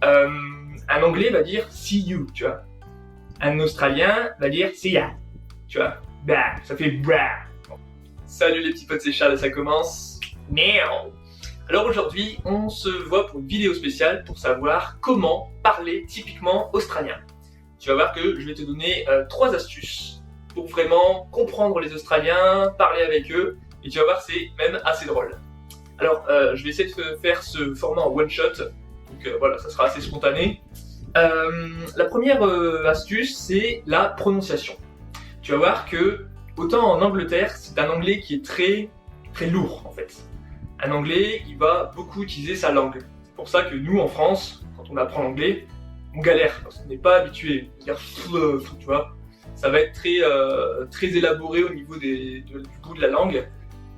Un Anglais va dire see you, tu vois. Un Australien va dire see ya, tu vois. Bah, ça fait bra. Salut les petits potes, c'est Charles et ça commence. Now. Alors aujourd'hui, on se voit pour une vidéo spéciale pour savoir comment parler typiquement australien. Tu vas voir que je vais te donner 3 astuces pour vraiment comprendre les Australiens, parler avec eux, et tu vas voir c'est même assez drôle. Alors je vais essayer de faire ce format en one shot, donc voilà, ça sera assez spontané. La première astuce, c'est la prononciation. Tu vas voir que autant en Angleterre, c'est un anglais qui est très lourd en fait. Un anglais, il va beaucoup utiliser sa langue. C'est pour ça que nous en France, quand on apprend l'anglais, on galère parce qu'on n'est pas habitué. C'est-à-dire, tu vois, ça va être très élaboré au niveau du bout de la langue.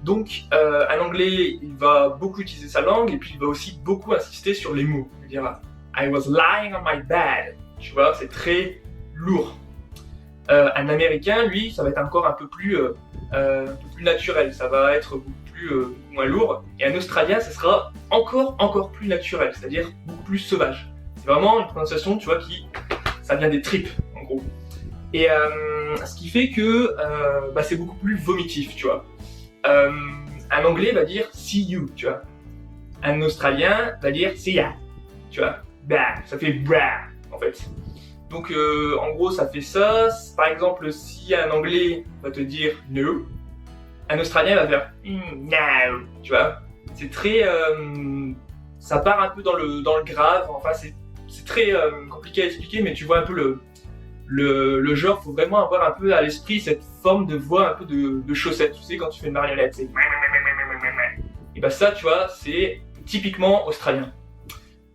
Donc, un anglais, il va beaucoup utiliser sa langue et puis il va aussi beaucoup insister sur les mots. Il dira I was lying on my bed. Tu vois, c'est très lourd. Un américain, lui, ça va être encore un peu plus naturel. Ça va être beaucoup moins lourd. Et un australien, ça sera encore plus naturel, c'est-à-dire beaucoup plus sauvage. C'est vraiment une prononciation, tu vois, ça vient des tripes, en gros. Et ce qui fait que c'est beaucoup plus vomitif, tu vois. Un anglais va dire see you, tu vois. Un australien va dire see ya, tu vois. Bah, ça fait bra, en fait. Donc, en gros, ça fait ça. Par exemple, si un anglais va te dire no, un australien va faire no, tu vois. C'est très, ça part un peu dans le grave. Enfin, c'est très compliqué à expliquer, mais tu vois un peu le genre. Faut vraiment avoir un peu à l'esprit cette forme de voix un peu de chaussette. Tu sais, quand tu fais une marionnette, c'est et bah ça, tu vois, c'est typiquement australien.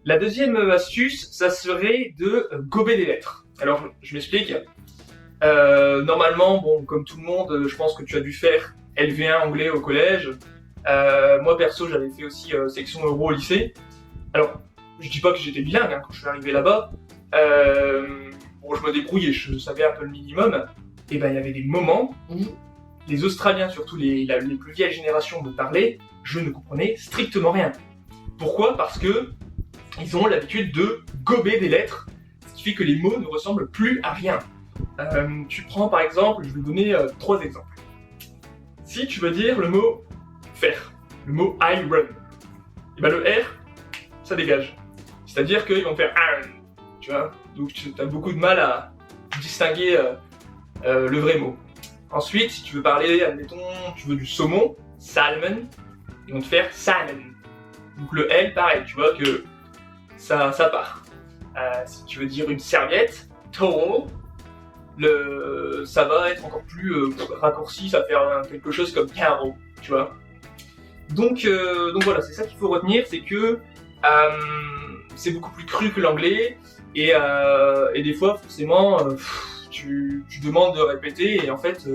La deuxième astuce, ça serait de gober des lettres. Alors, je m'explique. Normalement, bon, comme tout le monde, je pense que tu as dû faire LV1 anglais au collège. Moi, perso, j'avais fait aussi section euro au lycée. Alors, je dis pas que j'étais bilingue hein, quand je suis arrivé là-bas. Bon, je me débrouillais, je savais un peu le minimum. Et ben, il y avait des moments où les Australiens, surtout les plus vieilles générations, me parlaient, je ne comprenais strictement rien. Pourquoi ? Parce que ils ont l'habitude de gober des lettres, ce qui fait que les mots ne ressemblent plus à rien. Tu prends par exemple, je vais donner 3 exemples. Si tu veux dire le mot faire, le mot I run, et ben le R, ça dégage. C'est-à-dire qu'ils vont faire iron, tu vois. Donc tu as beaucoup de mal à distinguer le vrai mot. Ensuite, si tu veux parler, admettons, tu veux du saumon, salmon, ils vont te faire salmon. Donc le L, pareil, tu vois que ça part. Si tu veux dire une serviette, towel, ça va être encore plus raccourci, ça va faire quelque chose comme carreau, tu vois. Donc voilà, c'est ça qu'il faut retenir, c'est que c'est beaucoup plus cru que l'anglais et des fois forcément tu demandes de répéter et en fait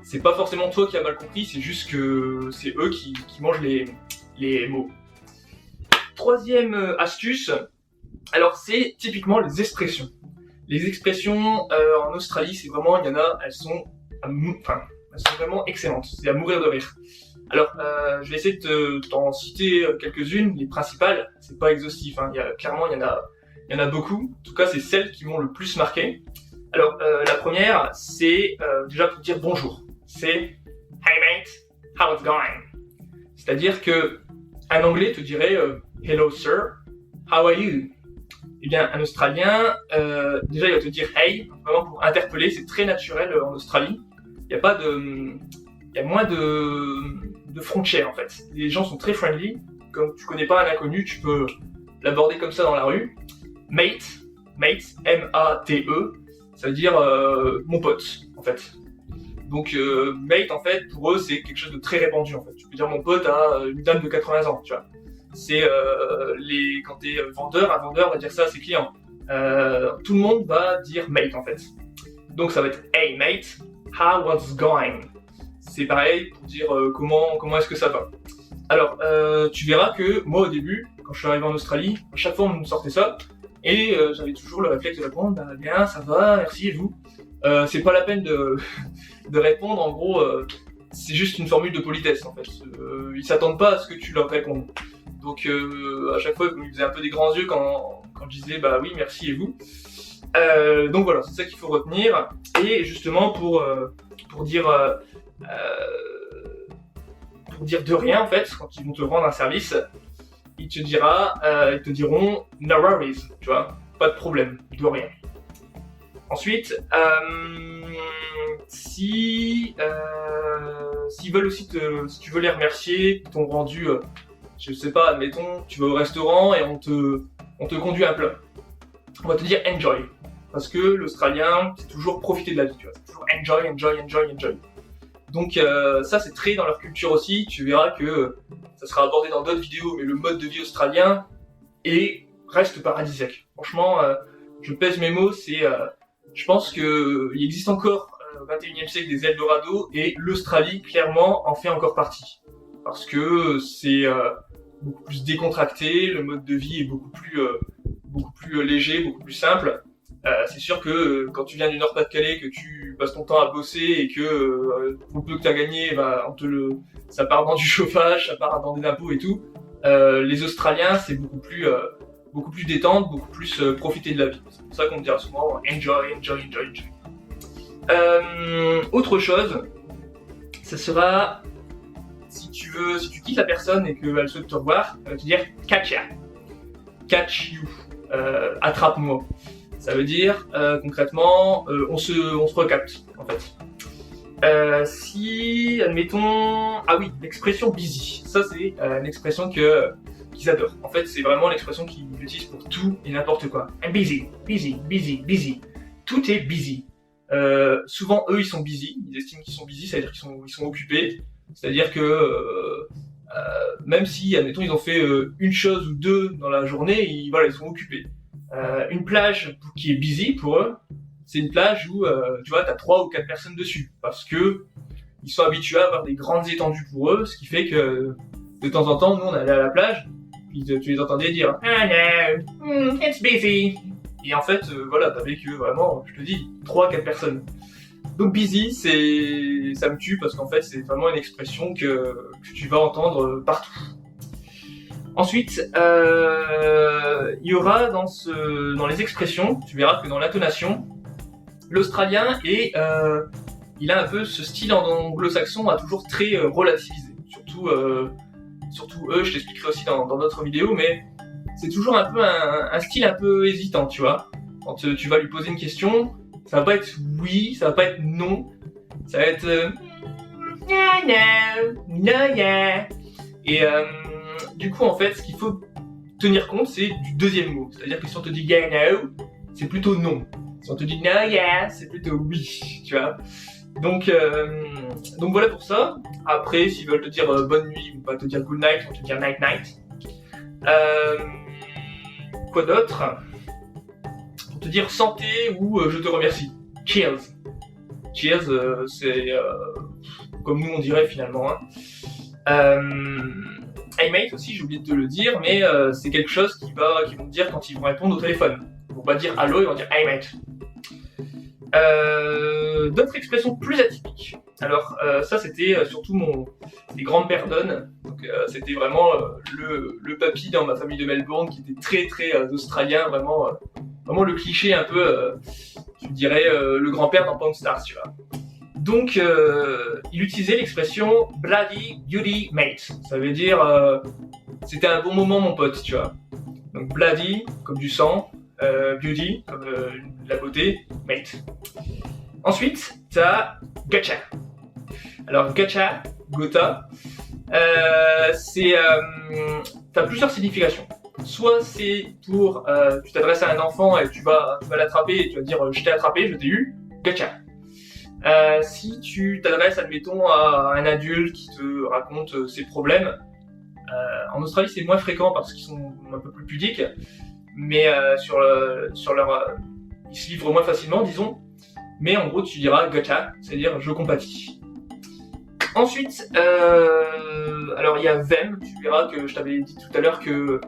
c'est pas forcément toi qui as mal compris, c'est juste que c'est eux qui mangent les mots. Troisième astuce, alors c'est typiquement les expressions. Les expressions en Australie, c'est vraiment, il y en a, elles sont vraiment excellentes, c'est à mourir de rire. Alors, je vais essayer de t'en citer quelques-unes, les principales, c'est pas exhaustif, hein. Clairement il y en a beaucoup, en tout cas c'est celles qui m'ont le plus marqué. Alors, la première, c'est déjà pour dire bonjour, c'est hey mate, how it's going? C'est-à-dire que un anglais te dirait hello sir, how are you? Eh bien, un Australien, déjà il va te dire hey, vraiment pour interpeller, c'est très naturel en Australie. Il y a moins de frontières en fait. Les gens sont très friendly. Comme tu connais pas un inconnu, tu peux l'aborder comme ça dans la rue. Mate, M-A-T-E, ça veut dire mon pote en fait. Donc mate en fait pour eux c'est quelque chose de très répandu en fait. Tu peux dire mon pote à une dame de 80 ans, tu vois. C'est quand t'es vendeur, un vendeur va dire ça à ses clients. Tout le monde va dire mate en fait. Donc ça va être hey mate, how was going? C'est pareil pour dire comment est-ce que ça va. Alors tu verras que moi au début, quand je suis arrivé en Australie, à chaque fois on me sortait ça et j'avais toujours le réflexe de répondre bah, bien, ça va, merci et vous. C'est pas la peine de répondre, en gros c'est juste une formule de politesse en fait. Ils s'attendent pas à ce que tu leur répondes. Donc à chaque fois ils me faisaient un peu des grands yeux quand quand je disais bah oui, merci et vous. Donc voilà, c'est ça qu'il faut retenir. Et justement pour dire de rien en fait, quand ils vont te rendre un service, ils te diront no worries, tu vois, pas de problème, de rien. Ensuite, s'ils veulent aussi si tu veux les remercier, ils t'ont rendu, je sais pas, admettons, tu vas au restaurant et on te conduit un plat. On va te dire enjoy. Parce que l'Australien, c'est toujours profiter de la vie, tu vois. C'est toujours enjoy, enjoy, enjoy, enjoy. Donc ça, c'est très dans leur culture aussi. Tu verras que ça sera abordé dans d'autres vidéos, mais le mode de vie australien reste paradisiaque. Franchement, je pèse mes mots, je pense qu'il existe encore au 21e siècle des Eldorado et l'Australie, clairement, en fait encore partie. Parce que c'est beaucoup plus décontracté, le mode de vie est beaucoup plus léger, beaucoup plus simple. C'est sûr que quand tu viens du Nord-Pas-de-Calais, que tu passes ton temps à bosser et que pour peu que tu as gagné, bah, ça part dans du chauffage, ça part dans des impôts et tout. Les Australiens, c'est beaucoup plus détente, beaucoup plus profiter de la vie. C'est pour ça qu'on me dira souvent enjoy, enjoy, enjoy, enjoy. Autre chose, ça sera si tu quittes la personne et qu'elle souhaite te revoir, elle va te dire catch ya, catch you, attrape-moi. Ça veut dire concrètement, on se recapte en fait. Si, admettons, ah oui, l'expression busy, ça c'est une expression qu'ils adorent. En fait, c'est vraiment l'expression qu'ils utilisent pour tout et n'importe quoi. I'm busy, busy, busy, busy. Tout est busy. Souvent, eux, ils sont busy. Ils estiment qu'ils sont busy, c'est-à-dire qu'ils sont occupés. C'est-à-dire que même si, admettons, ils ont fait une chose ou deux dans la journée, ils sont occupés. Une plage qui est busy pour eux, c'est une plage où tu vois, t'as 3 ou 4 personnes dessus, parce que ils sont habitués à avoir des grandes étendues pour eux, ce qui fait que de temps en temps, nous on allait à la plage, puis tu les entendais dire oh no, it's busy. Et en fait, voilà, t'avais que vraiment, je te dis, 3-4 personnes. Donc busy, ça me tue parce qu'en fait, c'est vraiment une expression que tu vas entendre partout. Ensuite, il y aura dans les expressions, tu verras que dans l'intonation, l'Australien il a un peu ce style anglo-saxon à toujours très relativisé. Surtout eux, je t'expliquerai aussi dans d'autres vidéos, mais c'est toujours un peu un style un peu hésitant, tu vois. Quand tu vas lui poser une question, ça va pas être oui, ça va pas être non, ça va être no, yeah. Et du coup, en fait, ce qu'il faut tenir compte, c'est du deuxième mot. C'est-à-dire que si on te dit yeah, no, c'est plutôt non. Si on te dit no, yeah, c'est plutôt oui, tu vois. Donc voilà pour ça. Après, s'ils veulent te dire bonne nuit, ils vont pas te dire good night, ils vont te dire night night. Quoi d'autre? Pour te dire santé ou je te remercie. Cheers. Cheers, c'est comme nous on dirait finalement. Hey mate aussi, j'ai oublié de te le dire, mais c'est quelque chose qu'ils vont te dire quand ils vont répondre au téléphone. Ils vont pas dire allô, ils vont dire hey mate. D'autres expressions plus atypiques. Alors ça c'était surtout les grands-pères d'On. Donc c'était vraiment le papy dans ma famille de Melbourne qui était très très australien, vraiment le cliché un peu, tu dirais le grand-père dans Pawn Stars, tu vois. Donc il utilisait l'expression bloody beauty mate. Ça veut dire c'était un bon moment mon pote, tu vois. Donc bloody comme du sang, beauty comme la beauté, mate. Ensuite, t'as gotcha. Alors gotcha, gotha, t'as plusieurs significations. Soit c'est pour, tu t'adresses à un enfant et tu vas l'attraper et tu vas dire je t'ai attrapé, je t'ai eu, gotcha. Si tu t'adresses, admettons, à un adulte qui te raconte ses problèmes, en Australie c'est moins fréquent parce qu'ils sont un peu plus pudiques, mais ils se livrent moins facilement, disons. Mais en gros, tu diras gotcha, c'est-à-dire je compatis. Ensuite, alors il y a them, tu verras que je t'avais dit tout à l'heure que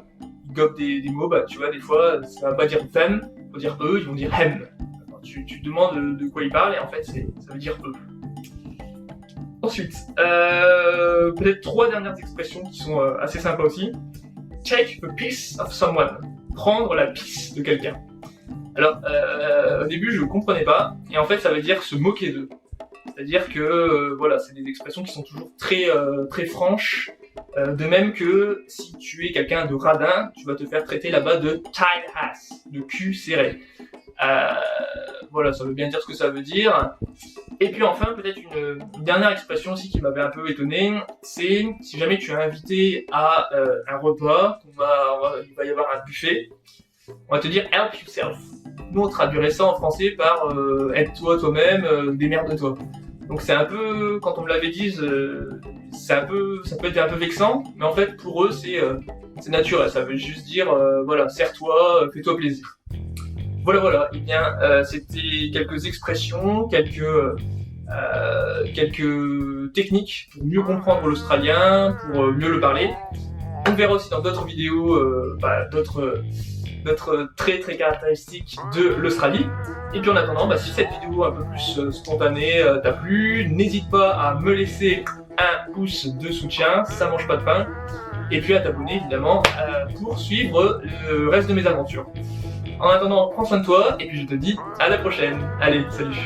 ils gobent des mots, bah tu vois, des fois ça va pas dire them, il faut dire eux, ils vont dire hem. Alors, tu te demandes de quoi ils parlent et en fait ça veut dire eux. Ensuite, peut-être 3 dernières expressions qui sont assez sympas aussi. Take the piece of someone. prendre la pisse de quelqu'un. Alors, au début, je comprenais pas, et en fait, ça veut dire se moquer d'eux. C'est-à-dire que, voilà, c'est des expressions qui sont toujours très franches, de même que si tu es quelqu'un de radin, tu vas te faire traiter là-bas de tight ass, de cul serré. Voilà, ça veut bien dire ce que ça veut dire. Et puis enfin, peut-être une dernière expression aussi qui m'avait un peu étonné, c'est si jamais tu es invité à un repas, il va y avoir un buffet, on va te dire help yourself. Nous on traduirait ça en français par aide-toi toi-même, démerde-toi. Donc c'est un peu, quand on me l'avait dit, ça peut être un peu vexant, mais en fait pour eux c'est naturel, ça veut juste dire voilà, serre-toi, fais-toi plaisir. Voilà, et bien c'était quelques expressions, quelques techniques pour mieux comprendre l'australien, pour mieux le parler. On verra aussi dans d'autres vidéos d'autres traits très caractéristiques de l'Australie. Et puis en attendant, si cette vidéo un peu plus spontanée t'a plu, n'hésite pas à me laisser un pouce de soutien, ça mange pas de pain. Et puis à t'abonner évidemment pour suivre le reste de mes aventures. En attendant, prends soin de toi et puis je te dis à la prochaine. Allez, salut!